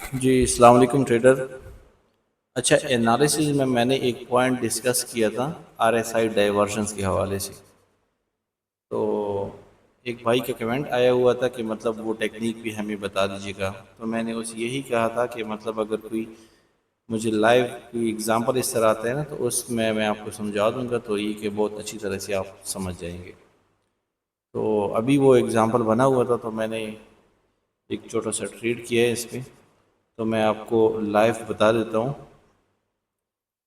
जी, अस्सलाम वालेकुम ट्रेडर। अच्छा, एनालिसिस में मैंने एक पॉइंट डिस्कस किया था आरएसआई डाइवर्जंस के हवाले से। तो एक भाई का कमेंट आया हुआ था कि मतलब वो टेक्निक भी हमें बता दीजिएगा। तो मैंने उसे यही कहा था कि मतलब अगर कोई मुझे लाइव कोई एग्ज़ाम्पल इस तरह आता है ना, तो उसमें मैं आपको समझा दूँगा, तो ये कि बहुत अच्छी तरह से आप समझ जाएँगे। तो अभी वो एग्ज़ाम्पल बना हुआ था, तो मैंने एक छोटा सा ट्रेड किया है इस पे, तो मैं आपको लाइव बता देता हूँ।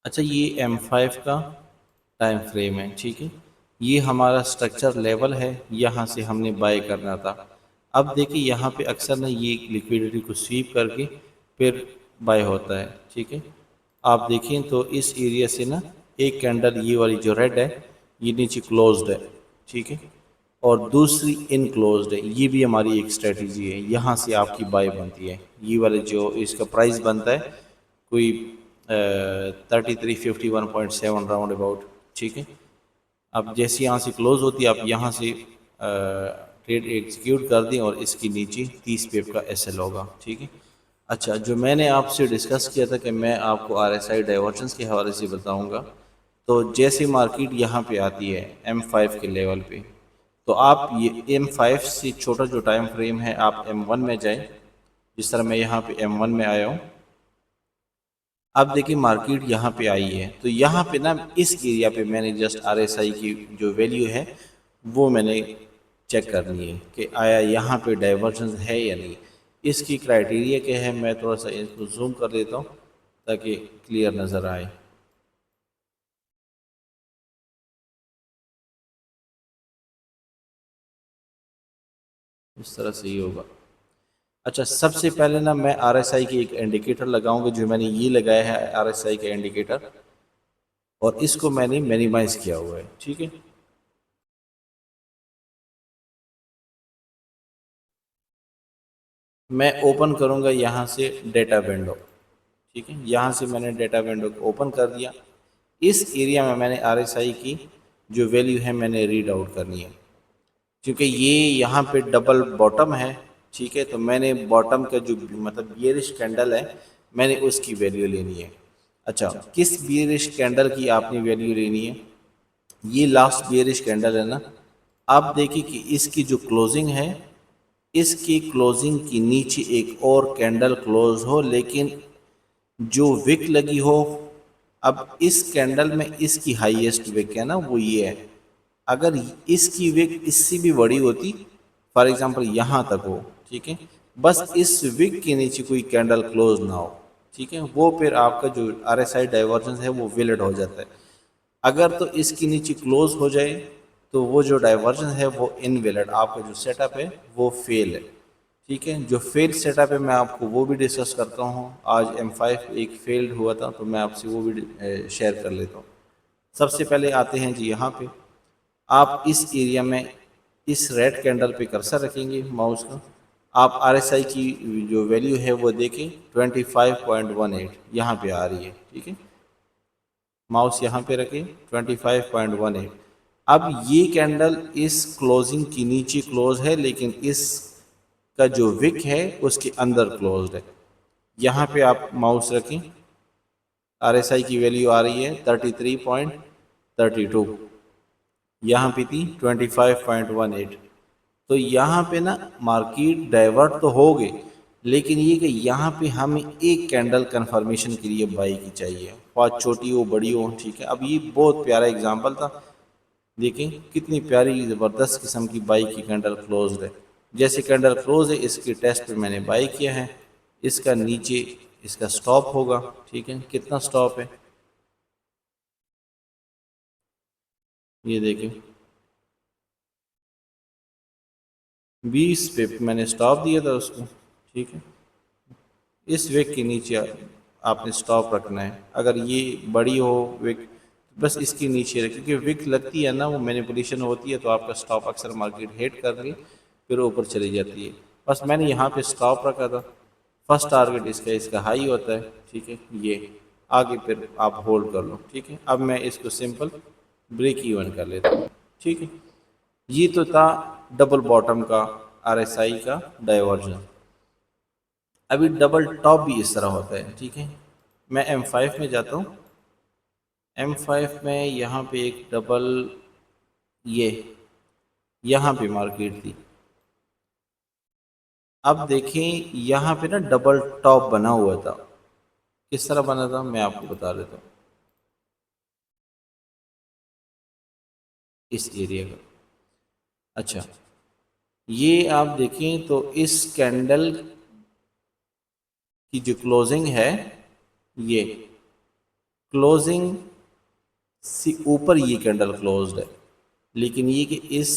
अच्छा, ये M5 का टाइम फ्रेम है, ठीक है। ये हमारा स्ट्रक्चर लेवल है, यहाँ से हमने बाय करना था। अब देखिए यहाँ पे अक्सर ना ये लिक्विडिटी को स्वीप करके फिर बाय होता है, ठीक है। आप देखें तो इस एरिया से ना एक कैंडल ये वाली जो रेड है, ये नीचे क्लोज्ड है, ठीक है। और दूसरी इनक्लोज्ड है, ये भी हमारी एक स्ट्रेटजी है। यहाँ से आपकी बाय बनती है, ये वाले जो इसका प्राइस बनता है कोई 3351.7 राउंड अबाउट, ठीक है। अब जैसे यहाँ से क्लोज होती है, आप यहाँ से ट्रेड एग्जीक्यूट कर दें और इसके नीचे 30 पिप का एसएल होगा, ठीक है। अच्छा, जो मैंने आपसे डिस्कस किया था कि मैं आपको आरएसआई डाइवर्जेंस के हवाले से बताऊंगा। तो जैसे मार्केट यहाँ पे आती है M5 के लेवल पे, तो आप ये M5 से छोटा जो टाइम फ्रेम है आप M1 में जाएं। जिस तरह मैं यहाँ पे M1 में आया हूँ। अब देखिए मार्केट यहाँ पे आई है, तो यहाँ पे ना इस एरिया पे मैंने जस्ट आरएसआई की जो वैल्यू है वो मैंने चेक करनी है कि आया यहाँ पे डाइवर्जेंस है या नहीं। इसकी क्राइटेरिया क्या है, मैं थोड़ा सा इसको जूम कर देता हूँ ताकि क्लियर नज़र आए। इस तरह से ही होगा। अच्छा, सबसे पहले ना मैं आरएसआई की एक इंडिकेटर लगाऊंगा, जो मैंने ये लगाया है आरएसआई का इंडिकेटर, और इसको मैंने मिनिमाइज किया हुआ है, ठीक है। मैं ओपन करूंगा यहाँ से डेटा विंडो, ठीक है। यहाँ से मैंने डेटा विंडो को ओपन कर दिया। इस एरिया में मैंने आरएसआई की जो वैल्यू है मैंने रीड आउट करनी है, क्योंकि ये यहाँ पे डबल बॉटम है, ठीक है। तो मैंने बॉटम का जो मतलब बियरिश कैंडल है, मैंने उसकी वैल्यू लेनी है। अच्छा, किस बियरिश कैंडल की आपने वैल्यू लेनी है? ये लास्ट बियरिश कैंडल है ना। आप देखिए कि इसकी जो क्लोजिंग है, इसकी क्लोजिंग के नीचे एक और कैंडल क्लोज हो, लेकिन जो विक लगी हो, अब इस कैंडल में इसकी हाईएस्ट विक है ना, वो ये है। अगर इसकी विक इससे भी बड़ी होती, फॉर एग्जांपल यहाँ तक हो, ठीक है, बस इस विक के नीचे कोई कैंडल क्लोज ना हो, ठीक है, वो फिर आपका जो आरएसआई डाइवर्जेंस है वो विलिड हो जाता है। अगर तो इसके नीचे क्लोज हो जाए, तो वो जो डाइवर्जन है वो इनवैलिड, आपका जो सेटअप है वो फेल है, ठीक है। जो फेल सेटअप है मैं आपको वो भी डिस्कस करता हूँ। आज M5 एक फेल्ड हुआ था, तो मैं आपसे वो भी शेयर कर लेता हूँ। सबसे पहले आते हैं जी यहाँ पे। आप इस एरिया में इस रेड कैंडल पे कर्सर रखेंगे माउस का। आप आरएसआई की जो वैल्यू है वो देखें, 25.18 यहाँ पे आ रही है, ठीक है। माउस यहाँ पे रखें, 25.18। अब ये कैंडल इस क्लोजिंग के नीचे क्लोज है, लेकिन इस का जो विक है उसके अंदर क्लोज्ड है। यहाँ पे आप माउस रखें, आरएसआई की वैल्यू आ रही है 33.32, यहाँ पे थी 25.18। तो यहाँ पे ना मार्केट डाइवर्ट तो हो गई, लेकिन ये कि यहाँ पे हमें एक कैंडल कंफर्मेशन के लिए बाई की चाहिए, बहुत छोटी हो बड़ी हो, ठीक है। अब ये बहुत प्यारा एग्जांपल था, देखें कितनी प्यारी ज़बरदस्त किस्म की बाई की कैंडल क्लोज है। जैसे कैंडल क्लोज है, इसके टेस्ट पे मैंने बाई किया है। इसका नीचे इसका स्टॉप होगा, ठीक है। कितना स्टॉप है ये देखें, 20 पे मैंने स्टॉप दिया था उसको, ठीक है। इस विक के नीचे आपने स्टॉप रखना है। अगर ये बड़ी हो विक, बस इसके नीचे रखें, क्योंकि विक लगती है ना वो मैनिपुलेशन होती है, तो आपका स्टॉप अक्सर मार्केट हिट कर के फिर ऊपर चली जाती है। बस मैंने यहाँ पे स्टॉप रखा था। फर्स्ट टारगेट इसका इसका हाई होता है, ठीक है। ये आगे फिर आप होल्ड कर लो, ठीक है। अब मैं इसको सिंपल ब्रेक इवन कर लेता हूँ, ठीक है। ये तो था डबल बॉटम का आरएसआई का डाइवर्जन। अभी डबल टॉप भी इस तरह होता है, ठीक है। मैं M5 में जाता हूँ। M5 में यहाँ पे एक डबल, ये यहाँ पे मार्केट थी। अब देखें यहाँ पे ना डबल टॉप बना हुआ था। किस तरह बना था मैं आपको बता देता हूँ। इस एरिया का, अच्छा, ये आप देखें तो इस कैंडल की जो क्लोजिंग है, ये क्लोजिंग से ऊपर ये कैंडल क्लोज्ड है, लेकिन ये कि इस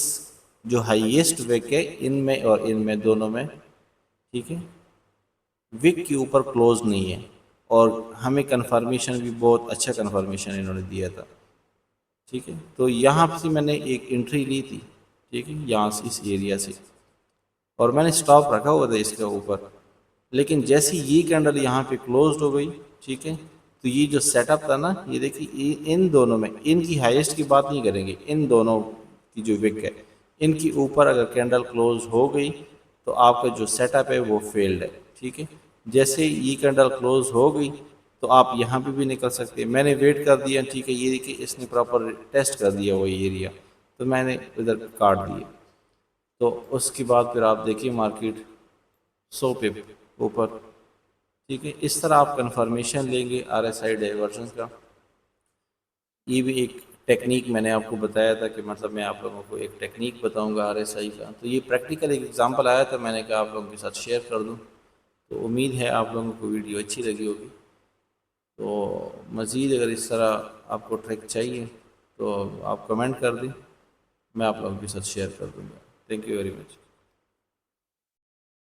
जो हाईएस्ट विक है इनमें और इनमें दोनों में, ठीक है, विक के ऊपर क्लोज नहीं है। और हमें कंफर्मेशन भी बहुत अच्छा कंफर्मेशन इन्होंने दिया था, ठीक है। तो यहाँ से मैंने एक एंट्री ली थी, ठीक है, यहाँ से इस एरिया से, और मैंने स्टॉप रखा हुआ था इसके ऊपर। लेकिन जैसे ये कैंडल यहाँ पे क्लोज्ड हो गई, ठीक है, तो ये जो सेटअप था ना, ये देखिए इन दोनों में, इनकी हाईएस्ट की बात नहीं करेंगे, इन दोनों की जो विक है, इनके ऊपर अगर कैंडल क्लोज हो गई तो आपका जो सेटअप है वो फेल्ड है, ठीक है। जैसे ये कैंडल क्लोज हो गई तो आप यहाँ पे भी निकल सकते हैं। मैंने वेट कर दिया, ठीक है, ये देखिए इसने प्रॉपर टेस्ट कर दिया वही एरिया, तो मैंने इधर काट दिया। तो उसके बाद फिर आप देखिए मार्केट 100 पे ऊपर, ठीक है। इस तरह आप कंफर्मेशन लेंगे RSI डाइवर्जन का। ये भी एक टेक्निक मैंने आपको बताया था कि मतलब मैं आप लोगों को एक टेक्निक बताऊंगा RSI का, तो ये प्रैक्टिकल एक एग्जांपल आया था, मैंने कहा आप लोगों के साथ शेयर कर दूं। तो उम्मीद है आप लोगों को वीडियो अच्छी लगी होगी। तो मज़ीद अगर इस तरह आपको ट्रिक चाहिए तो आप कमेंट कर दें, मैं आप लोगों के साथ शेयर कर दूँगा। Thank you very much.